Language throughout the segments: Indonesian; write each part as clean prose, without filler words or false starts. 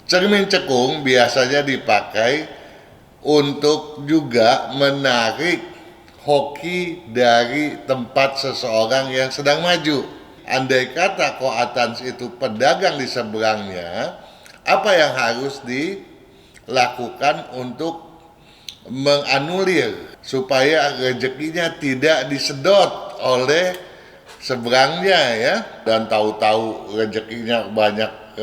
Cermin cekung biasanya dipakai untuk juga menarik hoki dari tempat seseorang yang sedang maju. Andai kata koatans itu pedagang di seberangnya, apa yang harus dilakukan untuk menganulir supaya rezekinya tidak disedot oleh seberangnya ya, dan tahu-tahu rezekinya banyak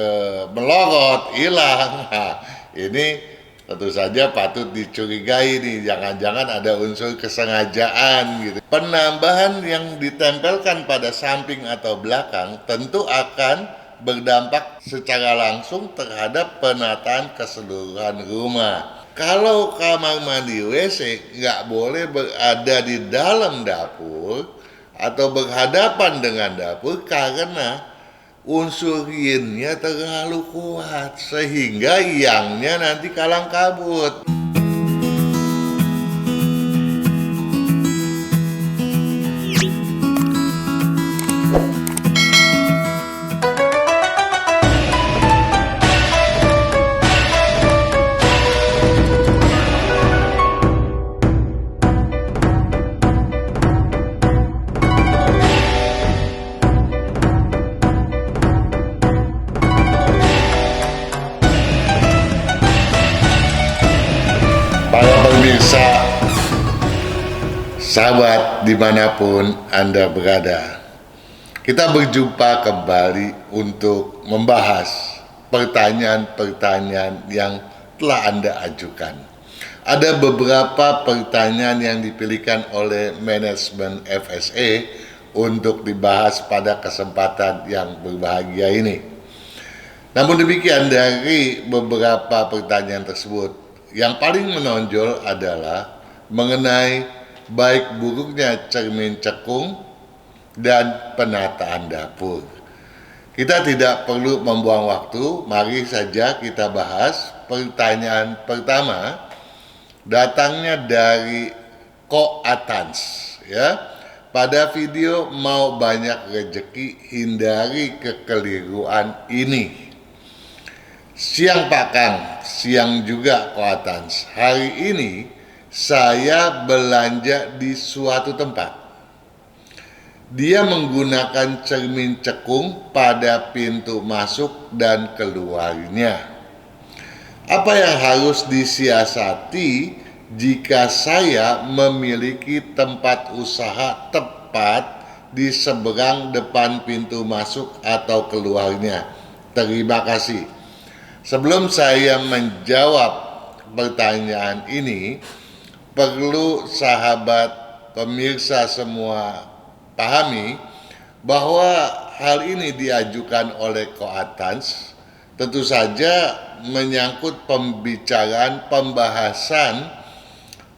melorot, hilang. Nah, ini tentu saja patut dicurigai nih, jangan-jangan ada unsur kesengajaan gitu. Penambahan yang ditempelkan pada samping atau belakang tentu akan berdampak secara langsung terhadap penataan keseluruhan rumah. Kalau kamar mandi WC nggak boleh berada di dalam dapur atau berhadapan dengan dapur karena unsur yinnya terlalu kuat sehingga yangnya nanti kalang kabut. Para pemirsa, sahabat dimanapun Anda berada, kita berjumpa kembali untuk membahas pertanyaan-pertanyaan yang telah Anda ajukan. Ada beberapa pertanyaan yang dipilihkan oleh manajemen FSE untuk dibahas pada kesempatan yang berbahagia ini. Namun demikian, dari beberapa pertanyaan tersebut, yang paling menonjol adalah mengenai baik buruknya cermin cekung dan penataan dapur. Kita tidak perlu membuang waktu, mari saja kita bahas. Pertanyaan pertama datangnya dari Koatans ya. Pada video mau banyak rezeki, hindari kekeliruan ini. Siang Pak Kang, siang juga Koatans. Hari ini saya belanja di suatu tempat. Dia menggunakan cermin cekung pada pintu masuk dan keluarnya. Apa yang harus disiasati jika saya memiliki tempat usaha tepat di seberang depan pintu masuk atau keluarnya? Terima kasih. Sebelum saya menjawab pertanyaan ini, perlu sahabat pemirsa semua pahami bahwa hal ini diajukan oleh Koatans tentu saja menyangkut pembahasan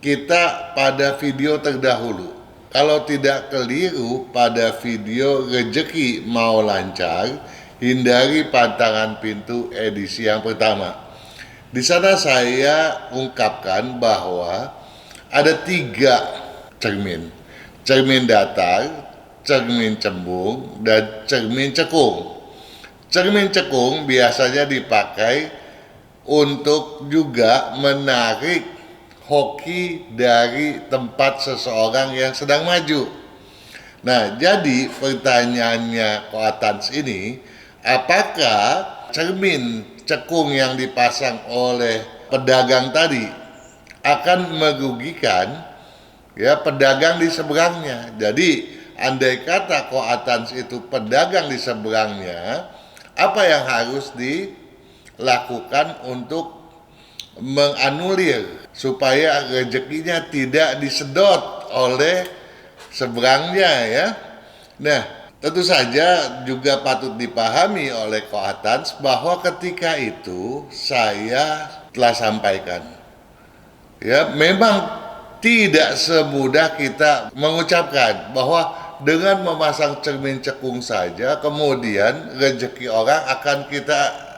kita pada video terdahulu. Kalau tidak keliru pada video rezeki mau lancar, hindari pantangan pintu edisi yang pertama. Di sana saya ungkapkan bahwa ada 3 cermin. Cermin datar, cermin cembung, dan cermin cekung. Cermin cekung biasanya dipakai untuk juga menarik hoki dari tempat seseorang yang sedang maju. Nah, jadi pertanyaannya Koatans ini, apakah cermin cekung yang dipasang oleh pedagang tadi akan merugikan ya pedagang di seberangnya? Jadi andai kata Koatans itu pedagang di seberangnya, apa yang harus dilakukan untuk menganulir supaya rezekinya tidak disedot oleh seberangnya ya? Nah, tentu saja juga patut dipahami oleh Koatans bahwa ketika itu saya telah sampaikan ya, memang tidak semudah kita mengucapkan bahwa dengan memasang cermin cekung saja kemudian rezeki orang akan kita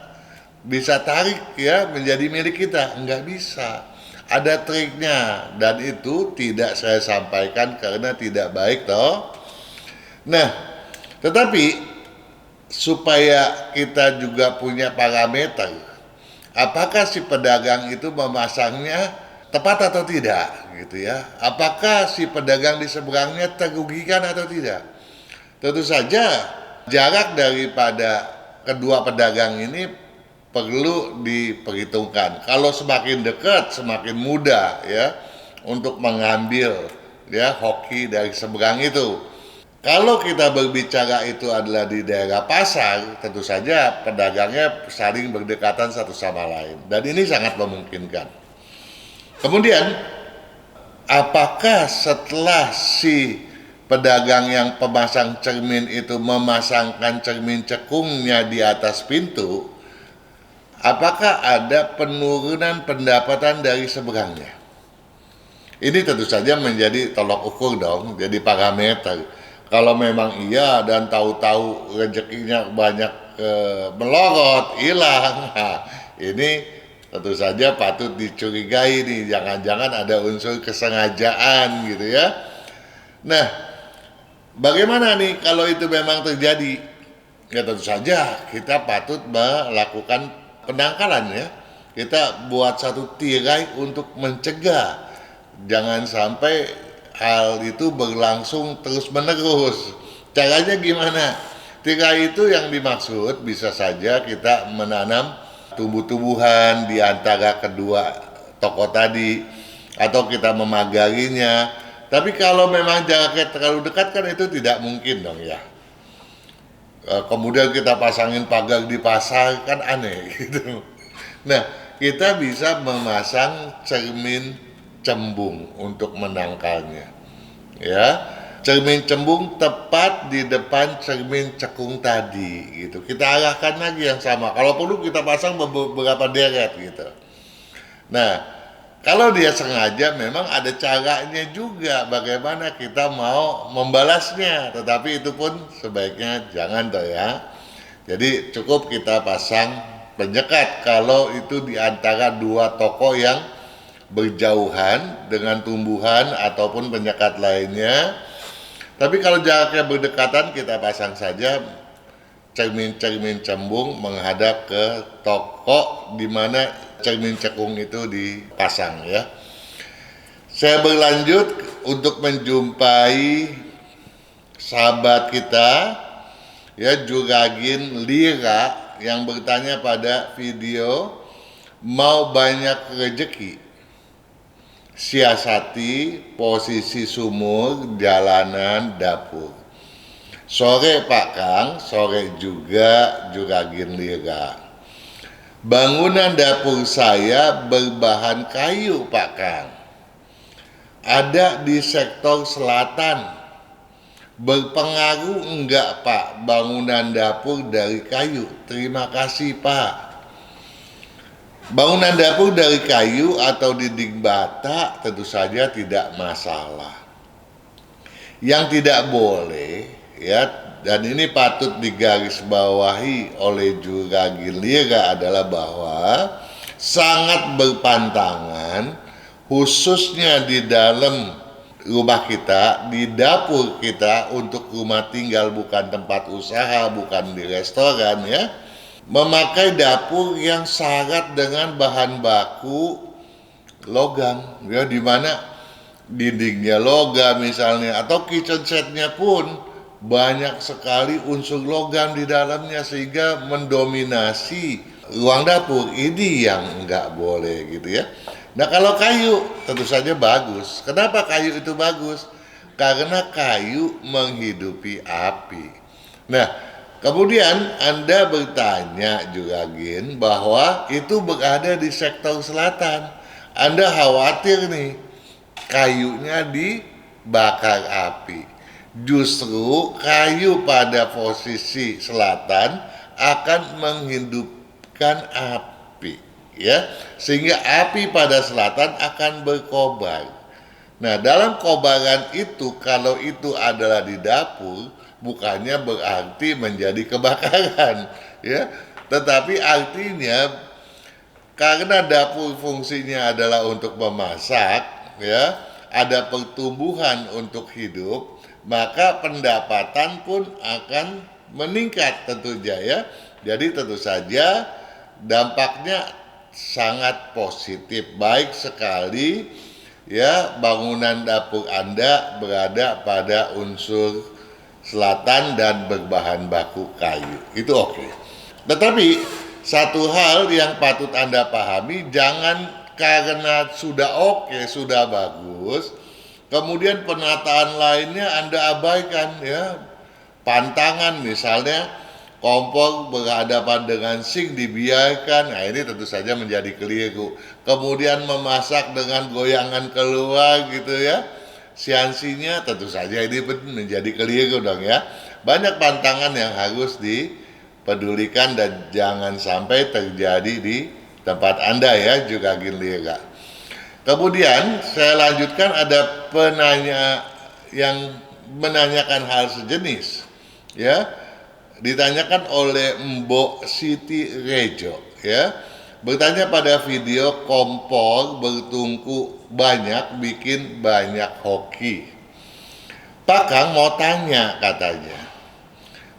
bisa tarik ya menjadi milik kita. Enggak bisa, ada triknya, dan itu tidak saya sampaikan karena tidak baik toh. Nah, tetapi supaya kita juga punya parameter, apakah si pedagang itu memasangnya tepat atau tidak gitu ya. Apakah si pedagang di seberangnya terugikan atau tidak. Tentu saja jarak daripada kedua pedagang ini perlu diperhitungkan. Kalau semakin dekat semakin mudah ya untuk mengambil ya hoki dari seberang itu. Kalau kita berbicara itu adalah di daerah pasar, tentu saja pedagangnya saling berdekatan satu sama lain. Dan ini sangat memungkinkan. Kemudian, apakah setelah si pedagang yang pemasang cermin itu memasangkan cermin cekungnya di atas pintu, apakah ada penurunan pendapatan dari seberangnya? Ini tentu saja menjadi tolok ukur dong, jadi parameter. Kalau memang iya dan tahu-tahu rezekinya banyak melorot, hilang, nah, ini tentu saja patut dicurigai nih, jangan-jangan ada unsur kesengajaan gitu ya. Nah, bagaimana nih kalau itu memang terjadi? Ya tentu saja kita patut melakukan penangkalan ya. Kita buat satu tirai untuk mencegah. Jangan sampai hal itu berlangsung terus-menerus. Caranya gimana? Tirai itu yang dimaksud bisa saja kita menanam tumbuh-tumbuhan di antara kedua toko tadi, atau kita memagarinya. Tapi kalau memang jaraknya terlalu dekat kan itu tidak mungkin dong ya. Kemudian kita pasangin pagar di pasar kan aneh gitu. Nah, kita bisa memasang cermin cembung untuk menangkalnya. Ya, cermin cembung tepat di depan cermin cekung tadi gitu. Kita arahkan lagi yang sama. Kalau perlu kita pasang beberapa deret gitu. Nah, kalau dia sengaja memang ada caranya juga bagaimana kita mau membalasnya. Tetapi itu pun sebaiknya jangan toh ya. Jadi cukup kita pasang penyekat kalau itu di antara dua toko yang berjauhan dengan tumbuhan ataupun penyekat lainnya. Tapi kalau jaraknya berdekatan kita pasang saja cermin-cermin cembung menghadap ke toko di mana cermin cekung itu dipasang ya. Saya berlanjut untuk menjumpai sahabat kita ya, Juragin Lira, yang bertanya pada video mau banyak rezeki, siasati posisi sumur, jalanan, dapur. Sore Pak Kang, sore juga Juragin Lira. Bangunan dapur saya berbahan kayu Pak Kang. Ada di sektor selatan. Berpengaruh enggak Pak bangunan dapur dari kayu? Terima kasih Pak. Bangunan dapur dari kayu atau dinding bata tentu saja tidak masalah. Yang tidak boleh ya, dan ini patut digarisbawahi oleh Juragin Lira adalah bahwa sangat berpantangan khususnya di dalam rumah kita, di dapur kita untuk rumah tinggal, bukan tempat usaha, bukan di restoran ya, memakai dapur yang syarat dengan bahan baku logam ya, di mana dindingnya logam misalnya, atau kitchen setnya pun banyak sekali unsur logam di dalamnya sehingga mendominasi ruang dapur. Ini yang enggak boleh gitu ya. Nah, kalau kayu tentu saja bagus. Kenapa kayu itu bagus? Karena kayu menghidupi api. Nah, kemudian Anda bertanya Juragin bahwa itu berada di sektor selatan. Anda khawatir nih kayunya dibakar api. Justru kayu pada posisi selatan akan menghidupkan api ya, sehingga api pada selatan akan berkobar. Nah, dalam kobaran itu kalau itu adalah di dapur, bukannya berarti menjadi kebakaran ya, tetapi artinya karena dapur fungsinya adalah untuk memasak ya, ada pertumbuhan untuk hidup, maka pendapatan pun akan meningkat tentunya ya. Jadi tentu saja dampaknya sangat positif, baik sekali ya bangunan dapur Anda berada pada unsur selatan dan berbahan baku kayu. Itu oke. Tetapi satu hal yang patut Anda pahami, jangan karena sudah oke, sudah bagus, kemudian penataan lainnya Anda abaikan ya. Pantangan misalnya kompor berhadapan dengan sink dibiarkan, nah ini tentu saja menjadi keliru. Kemudian memasak dengan goyangan keluar gitu ya, siansinya tentu saja ini menjadi keliru dong ya. Banyak pantangan yang harus dipedulikan dan jangan sampai terjadi di tempat Anda ya, juga gilira. Kemudian saya lanjutkan, ada penanya yang menanyakan hal sejenis ya, ditanyakan oleh Mbok Siti Rejo ya, bertanya pada video kompor bertungku banyak bikin banyak hoki. Pak Kang mau tanya, katanya,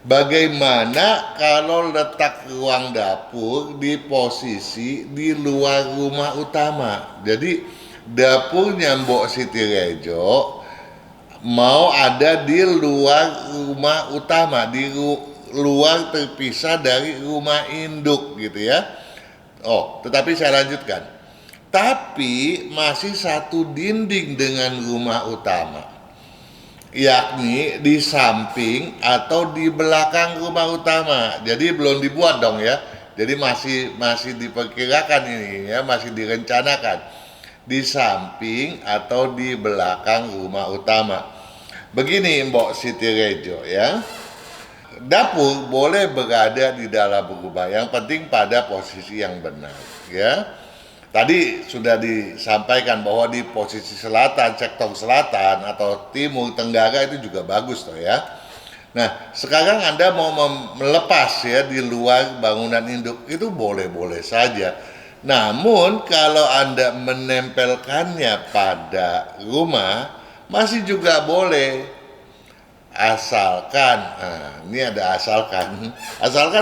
bagaimana kalau letak ruang dapur di posisi di luar rumah utama? Jadi dapurnya Mbok Siti Rejo mau ada di luar rumah utama, di luar terpisah dari rumah induk gitu ya. Oh, tetapi saya lanjutkan. Tapi masih satu dinding dengan rumah utama, yakni di samping atau di belakang rumah utama. Jadi belum dibuat dong ya. Jadi masih diperkirakan ini ya, masih direncanakan di samping atau di belakang rumah utama. Begini Mbok Siti Rejo ya, dapur boleh berada di dalam rumah, yang penting pada posisi yang benar ya. Tadi sudah disampaikan bahwa di posisi selatan, sektor selatan atau timur tenggara itu juga bagus toh ya. Nah sekarang Anda mau melepas ya di luar bangunan induk, itu boleh-boleh saja. Namun kalau Anda menempelkannya pada rumah masih juga boleh, asalkan, nah ini ada asalkan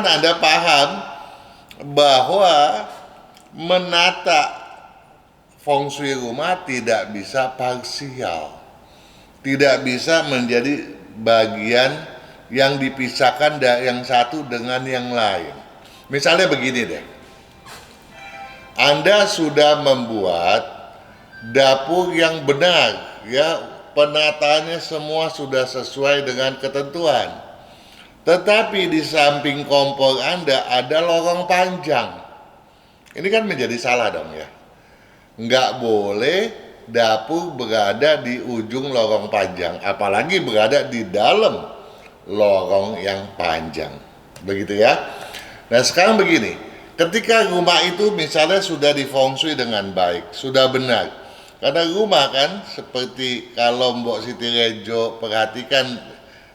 Anda paham bahwa menata feng shui rumah tidak bisa parsial, tidak bisa menjadi bagian yang dipisahkan dari yang satu dengan yang lain. Misalnya begini deh, Anda sudah membuat dapur yang benar ya, penataannya semua sudah sesuai dengan ketentuan, tetapi di samping kompor Anda ada lorong panjang. Ini kan menjadi salah dong ya. Nggak boleh dapur berada di ujung lorong panjang, apalagi berada di dalam lorong yang panjang. Begitu ya. Nah sekarang begini, ketika rumah itu misalnya sudah difungsui dengan baik, sudah benar. Karena rumah kan seperti kalau Mbok Siti Rejo perhatikan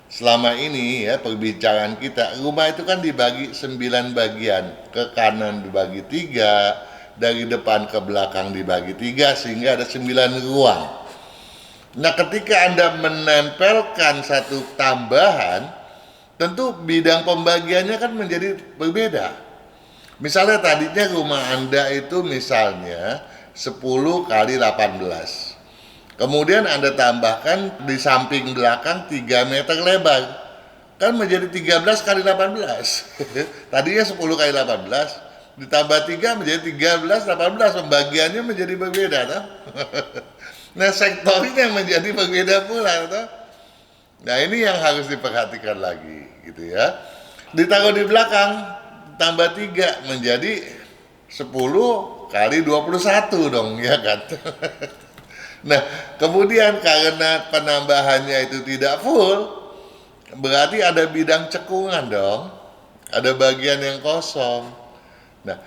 selama ini ya perbincangan kita, rumah itu kan dibagi 9 bagian, ke kanan dibagi 3, dari depan ke belakang dibagi 3, sehingga ada 9 ruang. Nah ketika Anda menempelkan satu tambahan, tentu bidang pembagiannya kan menjadi berbeda. Misalnya tadinya rumah Anda itu misalnya 10 kali 18. Kemudian Anda tambahkan di samping belakang 3 meter lebar. Kan menjadi 13 kali 18. Tadinya 10 kali 18, ditambah 3 menjadi 13, 18. Pembagiannya menjadi berbeda. Toh? Nah sektornya menjadi berbeda pula. Toh? Nah ini yang harus diperhatikan lagi gitu ya. Ditaruh di belakang, tambah 3 menjadi 10 kali 21 dong ya kan. Nah kemudian karena penambahannya itu tidak full, berarti ada bidang cekungan dong, ada bagian yang kosong. Nah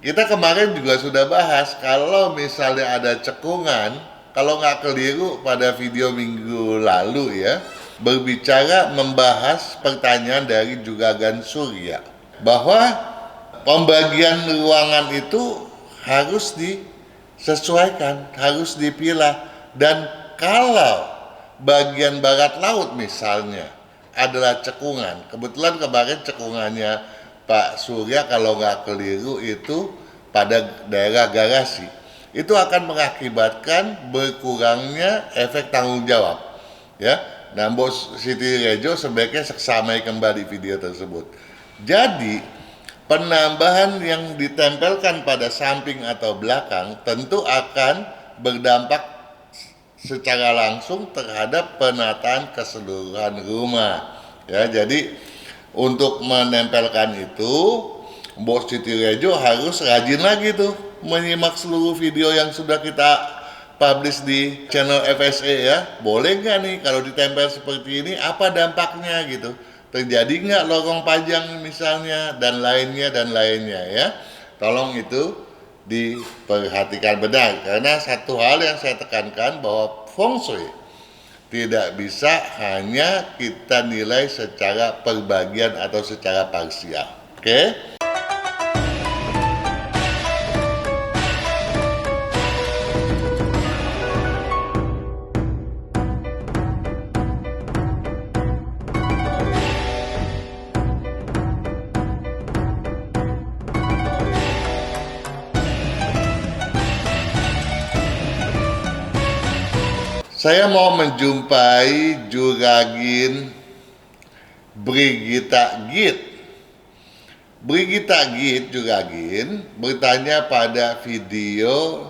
kita kemarin juga sudah bahas, kalau misalnya ada cekungan, kalau nggak keliru pada video minggu lalu ya, berbicara membahas pertanyaan dari Juragan Surya, bahwa pembagian ruangan itu harus disesuaikan, harus dipilah. Dan kalau bagian barat laut misalnya adalah cekungan, kebetulan kemarin cekungannya Pak Surya kalau nggak keliru itu pada daerah garasi, itu akan mengakibatkan berkurangnya efek tanggung jawab. Ya, nah Mbok Siti Rejo sebaiknya seksamai kembali video tersebut. Jadi penambahan yang ditempelkan pada samping atau belakang tentu akan berdampak secara langsung terhadap penataan keseluruhan rumah. Ya, jadi untuk menempelkan itu, Mbok Siti Rejo harus rajin lagi tuh menyimak seluruh video yang sudah kita publish di channel FSE ya. Boleh nggak nih kalau ditempel seperti ini, apa dampaknya gitu? Terjadi nggak lorong panjang misalnya, dan lainnya ya. Tolong itu diperhatikan benar, karena satu hal yang saya tekankan bahwa feng shui tidak bisa hanya kita nilai secara perbagian atau secara parsial. Oke? Saya mau menjumpai Juragin Brigita Git. Brigita Git Juragin bertanya pada video,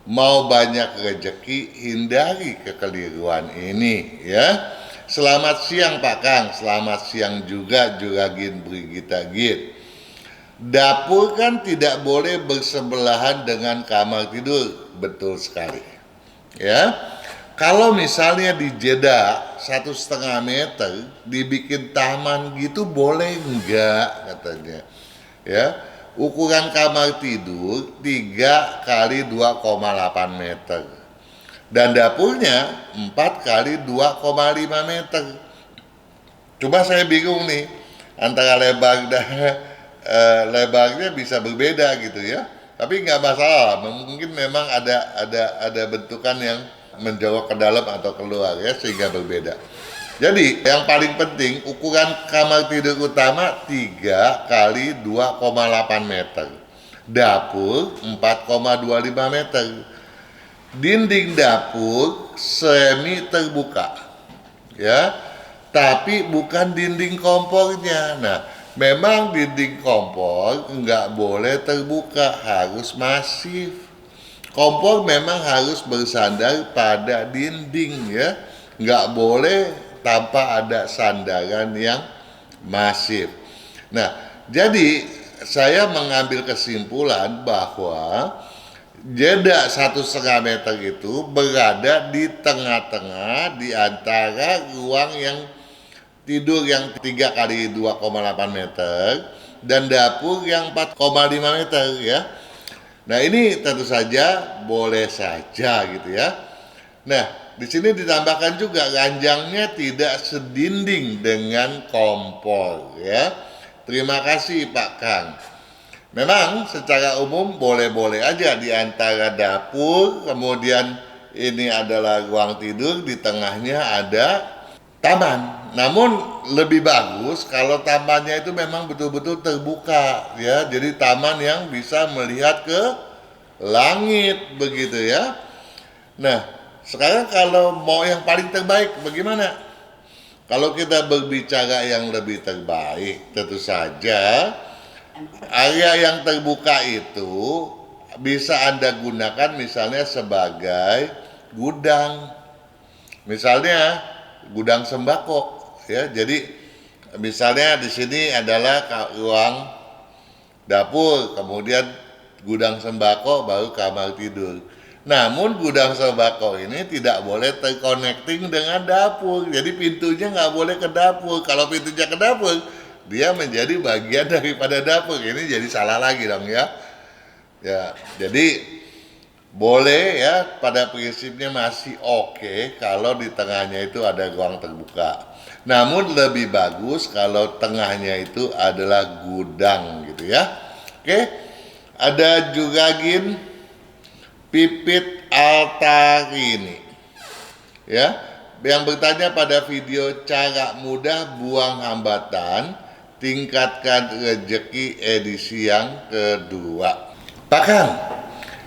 mau banyak rezeki, hindari kekeliruan ini ya. Selamat siang Pak Kang, selamat siang juga Juragin Brigita Git. Dapur kan tidak boleh bersebelahan dengan kamar tidur, betul sekali ya. Kalau misalnya di jeda 1,5 meter dibikin taman gitu, boleh enggak katanya ya. Ukuran kamar tidur 3 kali 2,8 meter dan dapurnya 4 kali 2,5 meter. Cuma saya bingung nih antara lebar dan lebarnya bisa berbeda gitu ya, tapi nggak masalah, mungkin memang ada bentukan yang menjauh ke dalam atau keluar ya, sehingga berbeda. Jadi yang paling penting, ukuran kamar tidur utama 3 kali 2,8 meter, dapur 4,25 meter, dinding dapur semi terbuka ya, tapi bukan dinding kompornya. Nah, memang dinding kompor nggak boleh terbuka, harus masif. Kompor memang harus bersandar pada dinding ya, nggak boleh tanpa ada sandaran yang masif. Nah, jadi saya mengambil kesimpulan bahwa jeda 1,5 meter itu berada di tengah-tengah di antara ruang yang tidur yang 3 kali 2,8 meter dan dapur yang 4,5 meter ya. Nah, ini tentu saja boleh saja gitu ya. Nah, di sini ditambahkan juga ranjangnya tidak sedinding dengan kompor ya. Terima kasih Pak Kang. Memang secara umum boleh-boleh aja di antara dapur, kemudian ini adalah ruang tidur, di tengahnya ada taman. Namun lebih bagus kalau tamannya itu memang betul-betul terbuka ya. Jadi taman yang bisa melihat ke langit begitu ya. Nah, sekarang kalau mau yang paling terbaik bagaimana? Kalau kita berbicara yang lebih terbaik, tentu saja area yang terbuka itu bisa Anda gunakan misalnya sebagai gudang. Misalnya gudang sembako ya. Jadi misalnya di sini adalah ruang dapur, kemudian gudang sembako, baru kamar tidur. Namun gudang sembako ini tidak boleh terconnecting dengan dapur. Jadi pintunya nggak boleh ke dapur. Kalau pintunya ke dapur, dia menjadi bagian daripada dapur. Ini jadi salah lagi dong ya. Ya, jadi boleh ya, pada prinsipnya masih oke kalau di tengahnya itu ada ruang terbuka. Namun lebih bagus kalau tengahnya itu adalah gudang gitu ya. Oke, ada Juragin Pipit Altarini ya, yang bertanya pada video cara mudah buang hambatan, tingkatkan rezeki edisi yang kedua. Pakang,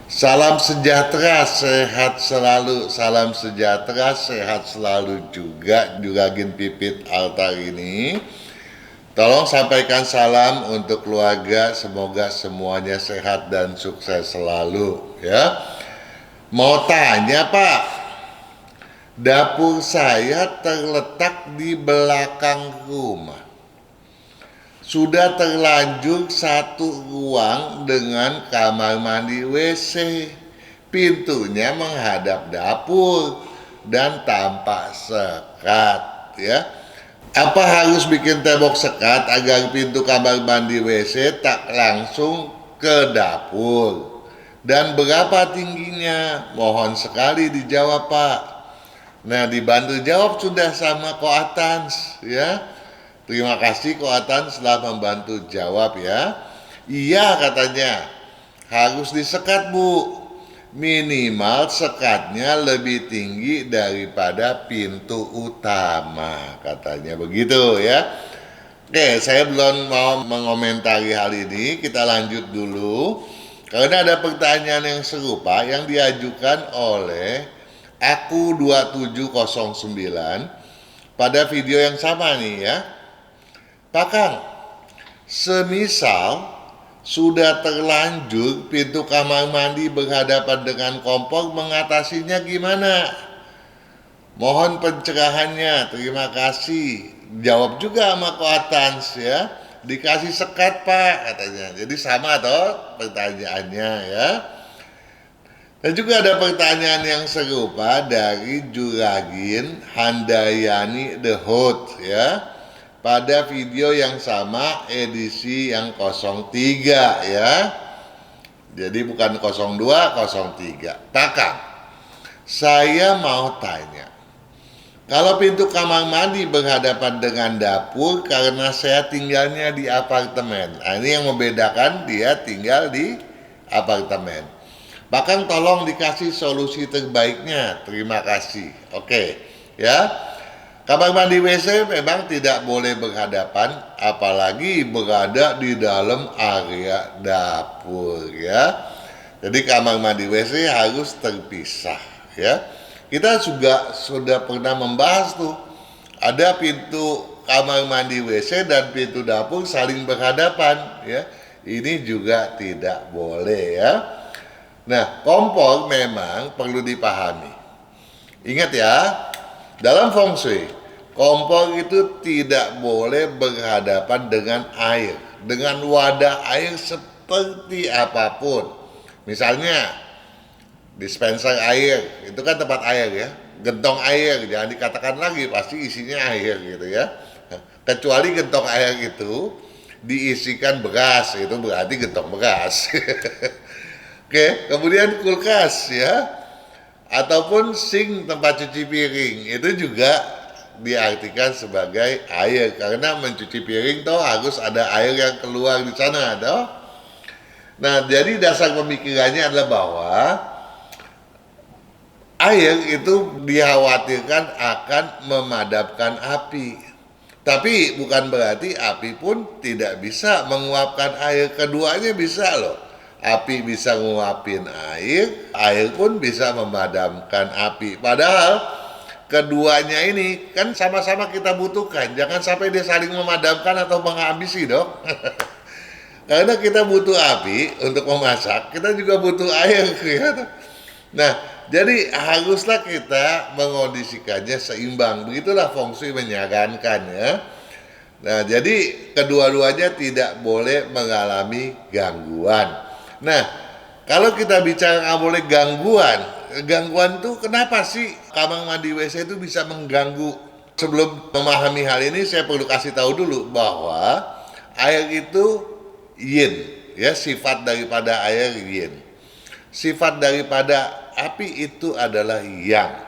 salam sejahtera, sehat selalu. Salam sejahtera, sehat selalu juga Juragan Pipit Altar ini. Tolong sampaikan salam untuk keluarga, semoga semuanya sehat dan sukses selalu ya. Mau tanya Pak, dapur saya terletak di belakang rumah. Sudah terlanjur satu ruang dengan kamar mandi WC. Pintunya menghadap dapur dan tampak sekat ya. Apa harus bikin tembok sekat agar pintu kamar mandi WC tak langsung ke dapur? Dan berapa tingginya? Mohon sekali dijawab Pak. Nah, dibantu jawab sudah sama Koatans ya. Terima kasih Koatans telah membantu jawab ya. Iya katanya, harus disekat Bu. Minimal sekatnya lebih tinggi daripada pintu utama, katanya begitu ya. Oke, saya belum mau mengomentari hal ini, kita lanjut dulu. Karena ada pertanyaan yang serupa yang diajukan oleh Aku 2709 pada video yang sama nih ya. Pak Kang, semisal sudah terlanjur pintu kamar mandi berhadapan dengan kompor, mengatasinya gimana? Mohon pencerahannya, terima kasih. Jawab juga sama Koatans ya. Dikasih sekat Pak katanya. Jadi sama toh pertanyaannya ya. Dan juga ada pertanyaan yang serupa dari Juragin Handayani The Hot ya. Pada video yang sama edisi yang 03 ya. Jadi bukan 02, 03. Pak Kang, saya mau tanya. Kalau pintu kamar mandi berhadapan dengan dapur karena saya tinggalnya di apartemen. Nah, ini yang membedakan dia tinggal di apartemen. Pak Kang tolong dikasih solusi terbaiknya. Terima kasih. Oke, ya. Kamar mandi WC memang tidak boleh berhadapan, apalagi berada di dalam area dapur ya. Jadi kamar mandi WC harus terpisah ya. Kita juga sudah pernah membahas tuh, ada pintu kamar mandi WC dan pintu dapur saling berhadapan ya. Ini juga tidak boleh ya. Nah, kompor memang perlu dipahami. Ingat ya, dalam feng shui, kompor itu tidak boleh berhadapan dengan air, dengan wadah air seperti apapun. Misalnya, dispenser air, itu kan tempat air ya, gentong air, jangan dikatakan lagi, pasti isinya air gitu ya. Kecuali gentong air itu diisikan beras, itu berarti gentong beras. Oke, kemudian kulkas ya, ataupun sink tempat cuci piring, itu juga diartikan sebagai air karena mencuci piring toh harus ada air yang keluar di sana toh. Nah, jadi dasar pemikirannya adalah bahwa air itu dikhawatirkan akan memadamkan api. Tapi bukan berarti api pun tidak bisa menguapkan air, keduanya bisa loh. Api bisa nguapin air, air pun bisa memadamkan api. Padahal keduanya ini kan sama-sama kita butuhkan. Jangan sampai dia saling memadamkan atau menghabisi dong. Karena kita butuh api untuk memasak, kita juga butuh air. Nah, jadi haruslah kita mengondisikannya seimbang. Begitulah feng shui menyarankan ya. Nah, jadi kedua-duanya tidak boleh mengalami gangguan. Nah, kalau kita bicara nggak boleh gangguan tuh kenapa sih kamar mandi WC itu bisa mengganggu? Sebelum memahami hal ini, saya perlu kasih tahu dulu bahwa air itu yin, ya, sifat daripada air yin. Sifat daripada api itu adalah yang,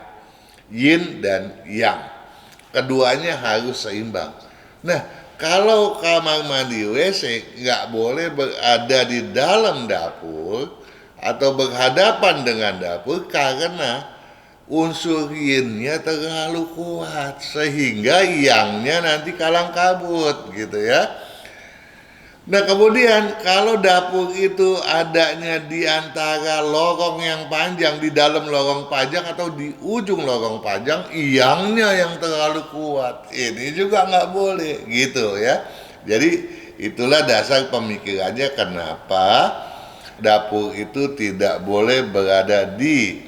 yin dan yang. Keduanya harus seimbang. Nah, kalau kamar mandi WC nggak boleh berada di dalam dapur atau berhadapan dengan dapur karena unsur yinnya terlalu kuat sehingga yangnya nanti kalang kabut gitu ya. Nah kemudian kalau dapur itu adanya di antara lorong yang panjang, di dalam lorong panjang atau di ujung lorong panjang, iyangnya yang terlalu kuat, ini juga nggak boleh gitu ya. Jadi itulah dasar pemikirannya kenapa dapur itu tidak boleh berada di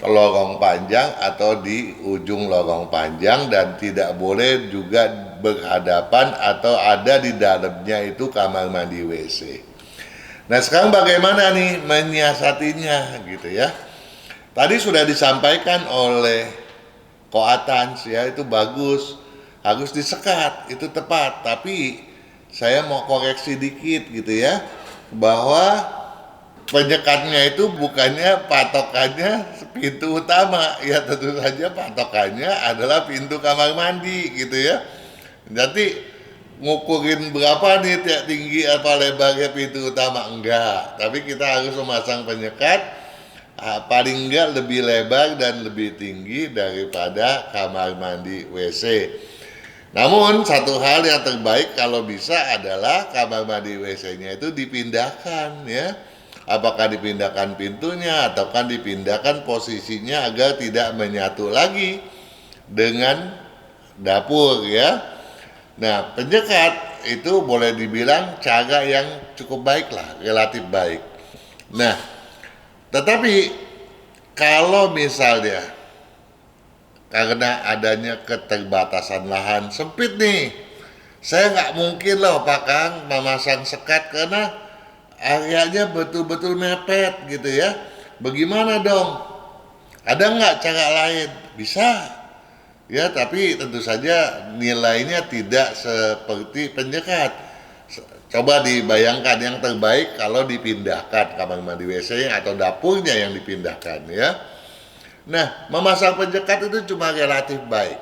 lorong panjang atau di ujung lorong panjang, dan tidak boleh juga berhadapan atau ada di dalamnya itu kamar mandi WC. Nah sekarang bagaimana nih menyiasatinya gitu ya. Tadi sudah disampaikan oleh Koatans ya, itu bagus, harus disekat, itu tepat. Tapi saya mau koreksi dikit gitu ya, bahwa penyekatnya itu bukannya patokannya pintu utama, ya tentu saja patokannya adalah pintu kamar mandi gitu ya. Jadi ngukurin berapa nih tiap tinggi apa lebarnya pintu utama, enggak, tapi kita harus memasang penyekat paling enggak lebih lebar dan lebih tinggi daripada kamar mandi WC. Namun satu hal yang terbaik kalau bisa adalah kamar mandi WC-nya itu dipindahkan ya. Apakah dipindahkan pintunya ataukah dipindahkan posisinya agar tidak menyatu lagi dengan dapur ya. Nah penyekat itu boleh dibilang cara yang cukup baik lah, relatif baik. Nah tetapi kalau misalnya karena adanya keterbatasan lahan sempit nih, saya nggak mungkin loh Pak Kang memasang sekat karena areanya betul-betul mepet gitu ya. Bagaimana dong? Ada nggak cara lain? Bisa ya, tapi tentu saja nilainya tidak seperti penyekat. Coba dibayangkan yang terbaik kalau dipindahkan kamar mandi WC atau dapurnya yang dipindahkan ya. Nah, memasang penyekat itu cuma relatif baik.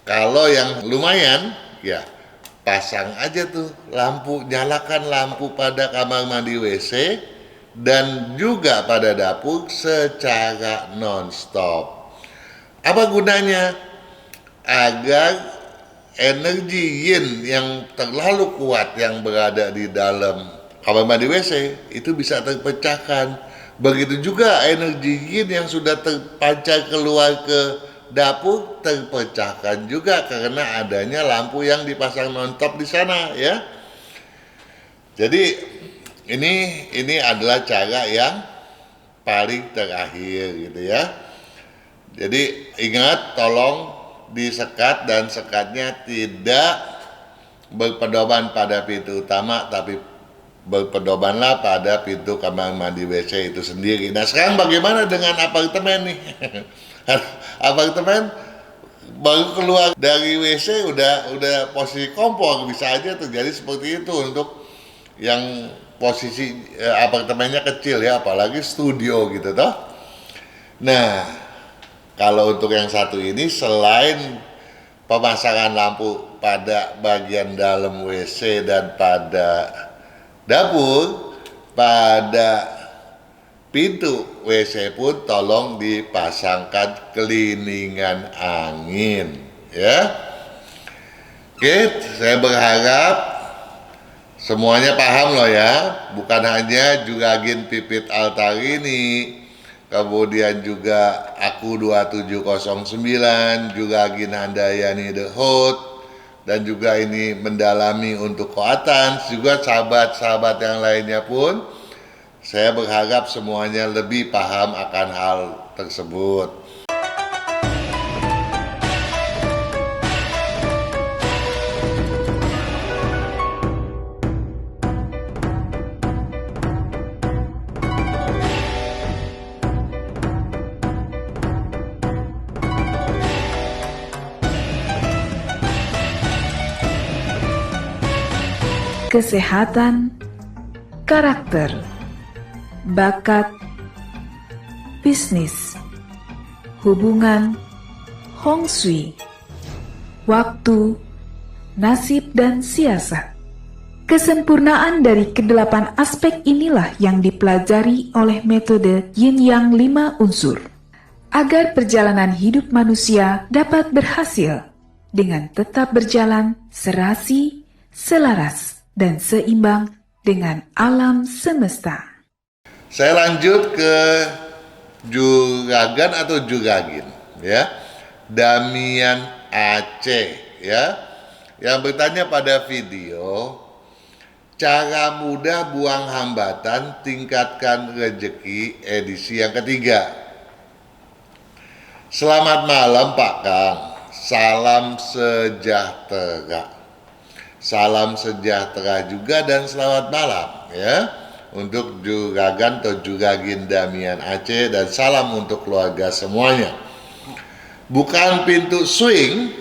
Kalau yang lumayan ya pasang aja tuh lampu, nyalakan lampu pada kamar mandi WC dan juga pada dapur secara non-stop. Apa gunanya? Agar energi yin yang terlalu kuat yang berada di dalam kamar mandi WC itu bisa terpecahkan. Begitu juga energi yin yang sudah terpancar keluar ke dapur terpecahkan juga karena adanya lampu yang dipasang non-stop di sana ya. Jadi ini adalah cara yang paling terakhir gitu ya. Jadi ingat, tolong disekat dan sekatnya tidak berpedoman pada pintu utama, tapi berpedomanlah pada pintu kamar mandi WC itu sendiri. Nah sekarang bagaimana dengan apartemen nih? Apartemen baru keluar dari WC udah posisi kompor, bisa aja terjadi seperti itu untuk yang posisi apartemennya kecil ya, apalagi studio gitu toh. Nah kalau untuk yang satu ini, selain pemasangan lampu pada bagian dalam WC dan pada dapur, pada pintu WC pun tolong dipasangkan keliningan angin ya. Oke, saya berharap semuanya paham loh ya. Bukan hanya Juragin Pipit Altarini, kemudian juga aku 2709, Juragin Handayani The Hood, dan juga ini mendalami untuk Koatans, juga sahabat-sahabat yang lainnya pun saya berharap semuanya lebih paham akan hal tersebut. Kesehatan, karakter, bakat, bisnis, hubungan, Hong Shui, waktu, nasib, dan siasat. Kesempurnaan dari kedelapan aspek inilah yang dipelajari oleh metode Yin Yang 5 unsur, agar perjalanan hidup manusia dapat berhasil dengan tetap berjalan serasi, selaras. dan seimbang dengan alam semesta. Saya lanjut ke Juragan atau Juragin, ya. Damian Aceh, ya. Yang bertanya pada video, cara mudah buang hambatan, tingkatkan rezeki edisi yang ketiga. Selamat malam Pak Kang, salam sejahtera. Salam sejahtera juga dan selamat malam ya untuk Juragan atau Juragin Damian Aceh, dan salam untuk keluarga semuanya. Bukaan pintu swing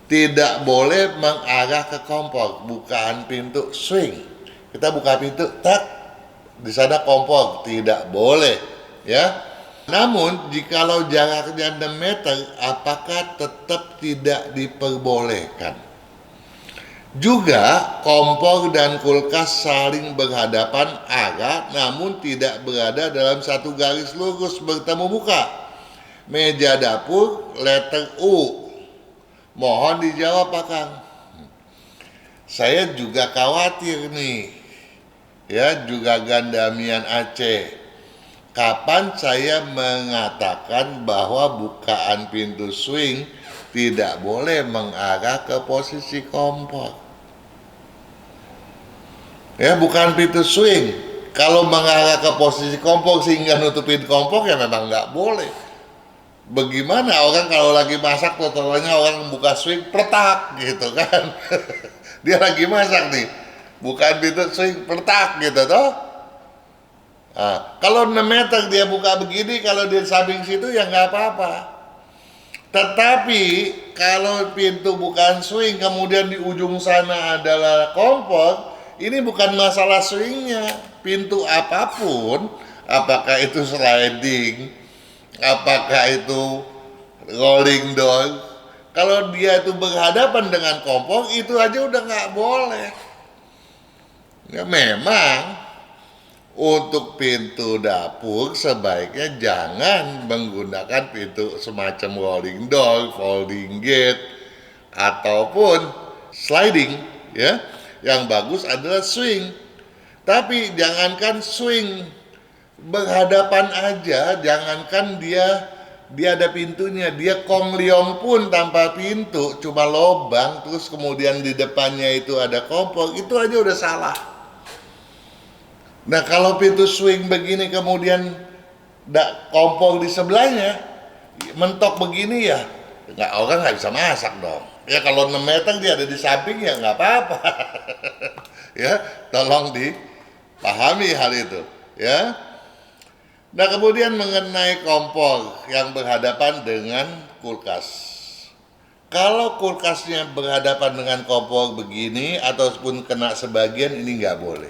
tidak boleh mengarah ke kompor. Bukaan pintu swing, kita buka pintu, tak, di sana kompor, tidak boleh ya. Namun jikalau jaraknya 6 meter, apakah tetap tidak diperbolehkan? Juga kompor dan kulkas saling berhadapan arah namun tidak berada dalam satu garis lurus bertemu muka. Meja dapur letter U. Mohon dijawab Pak Kang. Saya juga khawatir nih, ya, Juragan Damian Aceh. Kapan saya mengatakan bahwa bukaan pintu swing tidak boleh mengarah ke posisi kompor? Ya, bukan pintu swing. Kalau mengarah ke posisi kompor sehingga nutupin kompor, ya memang nggak boleh. Bagaimana orang kalau lagi masak, totalnya orang buka swing, pertak gitu kan. Dia lagi masak nih, bukan pintu swing, pertak gitu toh. Nah, kalau 6 meter dia buka begini, kalau di samping situ ya nggak apa-apa. Tetapi kalau pintu bukan swing, kemudian di ujung sana adalah kompor, ini bukan masalah swingnya. Pintu apapun, apakah itu sliding, apakah itu rolling door, kalau dia itu berhadapan dengan kompor, itu aja udah nggak boleh. Ya memang untuk pintu dapur sebaiknya jangan menggunakan pintu semacam rolling door, folding gate, ataupun sliding, ya. Yang bagus adalah swing. Tapi jangankan swing berhadapan aja, jangankan dia ada pintunya, dia kong liong pun tanpa pintu, cuma lobang, terus kemudian di depannya itu ada kompor, itu aja udah salah. Nah kalau pintu swing begini kemudian kompor di sebelahnya, mentok begini ya, orang nggak bisa masak dong. Ya kalau 6 meter dia ada di samping ya nggak apa-apa. Ya, tolong dipahami hal itu. Ya. Nah kemudian mengenai kompor yang berhadapan dengan kulkas. Kalau kulkasnya berhadapan dengan kompor begini ataupun kena sebagian, ini nggak boleh.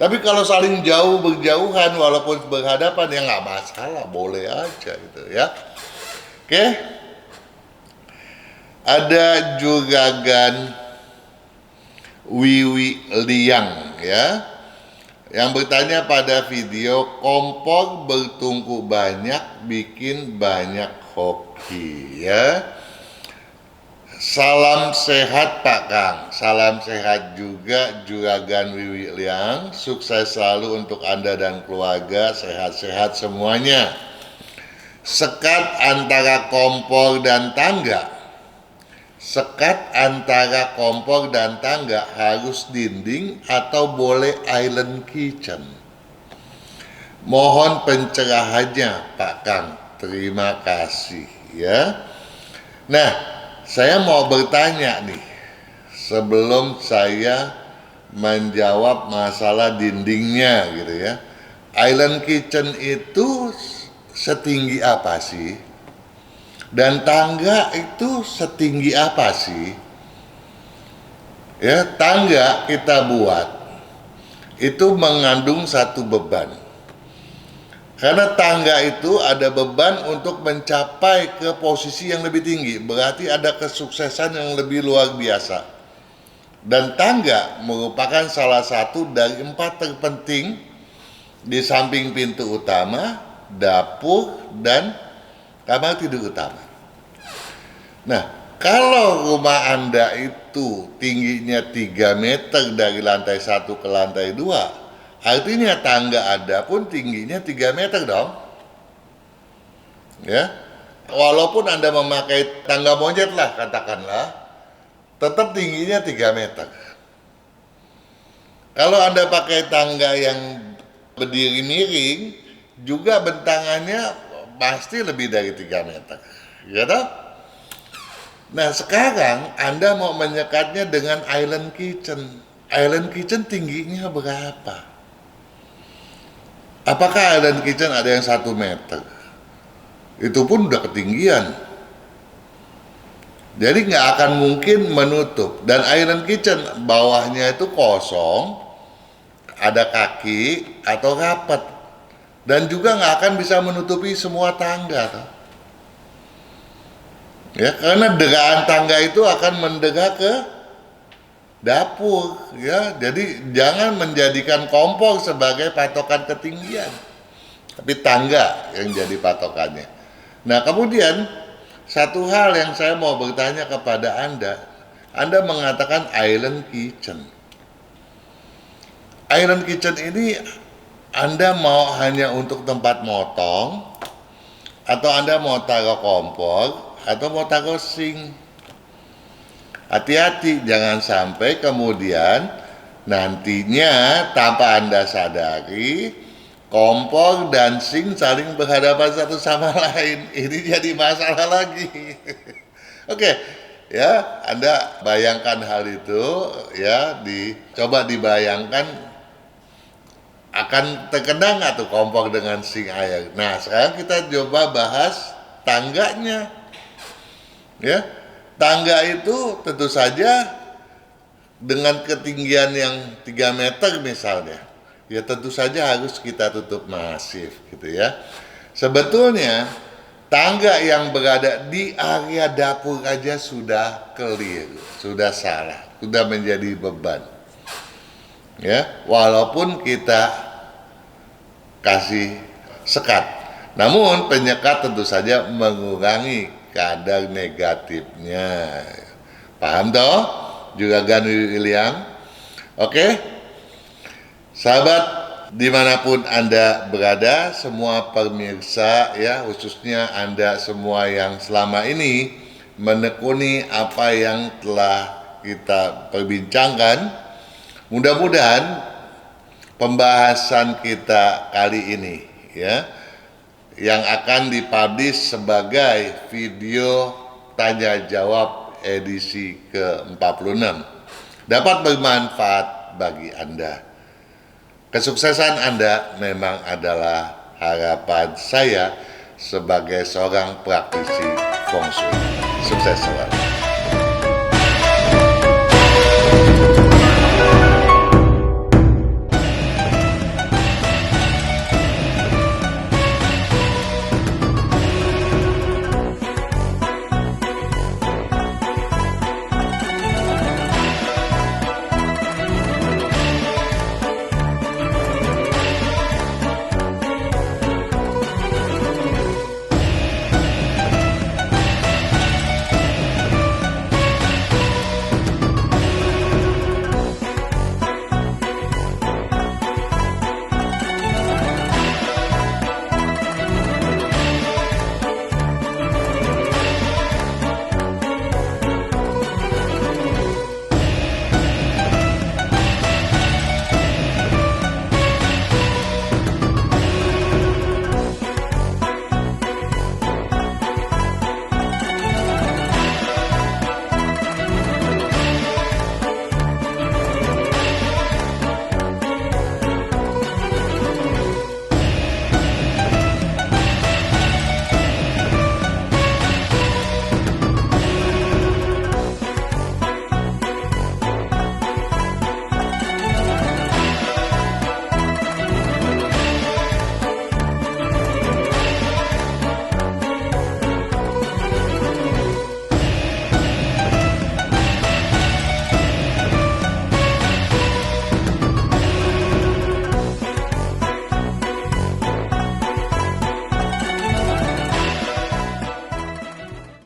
Tapi kalau saling jauh berjauhan walaupun berhadapan ya nggak masalah, boleh aja gitu ya. Oke. Ada Juragan Wiwi Liang ya, yang bertanya pada video, kompor bertungku banyak bikin banyak hoki ya. Salam sehat Pak Kang, salam sehat juga Juragan Wiwi Liang, sukses selalu untuk Anda dan keluarga, sehat-sehat semuanya. Sekat antara kompor dan tangga. Sekat antara kompor dan tangga harus dinding atau boleh island kitchen? Mohon pencerahannya Pak Kang, terima kasih ya. Nah, saya mau bertanya nih, sebelum saya menjawab masalah dindingnya gitu ya. Island kitchen itu setinggi apa sih? Dan tangga itu setinggi apa sih? Ya, tangga kita buat itu mengandung satu beban. Karena tangga itu ada beban untuk mencapai ke posisi yang lebih tinggi, berarti ada kesuksesan yang lebih luar biasa. Dan tangga merupakan salah satu dari 4 terpenting di samping pintu utama, dapur, dan kamar tidur utama. Nah, Kalau rumah Anda itu tingginya 3 meter dari lantai 1 ke lantai 2, artinya tangga Anda pun tingginya 3 meter dong. Ya. Walaupun Anda memakai tangga monyet lah katakanlah, tetap tingginya 3 meter. Kalau Anda pakai tangga yang berdiri miring, juga bentangannya pasti lebih dari 3 meter. Ya toh? Nah sekarang Anda mau menyekatnya dengan island kitchen. Island kitchen tingginya berapa? Apakah island kitchen ada yang 1 meter? Itu pun udah ketinggian. Jadi nggak akan mungkin menutup. Dan island kitchen bawahnya itu kosong, ada kaki atau rapat. Dan juga nggak akan bisa menutupi semua tangga. Toh. Ya, karena degaan tangga itu akan mendegah ke dapur, ya. Jadi jangan menjadikan kompor sebagai patokan ketinggian, tapi tangga yang jadi patokannya. Nah, kemudian satu hal yang saya mau bertanya kepada Anda mengatakan island kitchen. Island kitchen ini Anda mau hanya untuk tempat motong, atau Anda mau taruh kompor, atau mau taruh sink. Hati-hati, jangan sampai kemudian nantinya tanpa Anda sadari kompor dan sink saling berhadapan satu sama lain. Ini jadi masalah lagi. Oke, ya, Anda bayangkan hal itu, ya, coba dibayangkan akan terkena nggak tuh kompor dengan sink air. Nah, sekarang kita coba bahas tangganya. Ya, tangga itu tentu saja dengan ketinggian yang 3 meter misalnya, ya tentu saja harus kita tutup masif gitu ya. Sebetulnya tangga yang berada di area dapur aja sudah keliru, sudah salah, sudah menjadi beban. Ya, walaupun kita kasih sekat, namun penyekat tentu saja mengurangi kadar negatifnya. Paham toh? Juga Gan William? Oke? Sahabat dimanapun Anda berada, semua pemirsa ya, khususnya Anda semua yang selama ini menekuni apa yang telah kita perbincangkan, mudah-mudahan pembahasan kita kali ini ya, yang akan dipublish sebagai video tanya jawab edisi ke-46 dapat bermanfaat bagi Anda. Kesuksesan Anda memang adalah harapan saya sebagai seorang praktisi feng shui. Sukses selalu.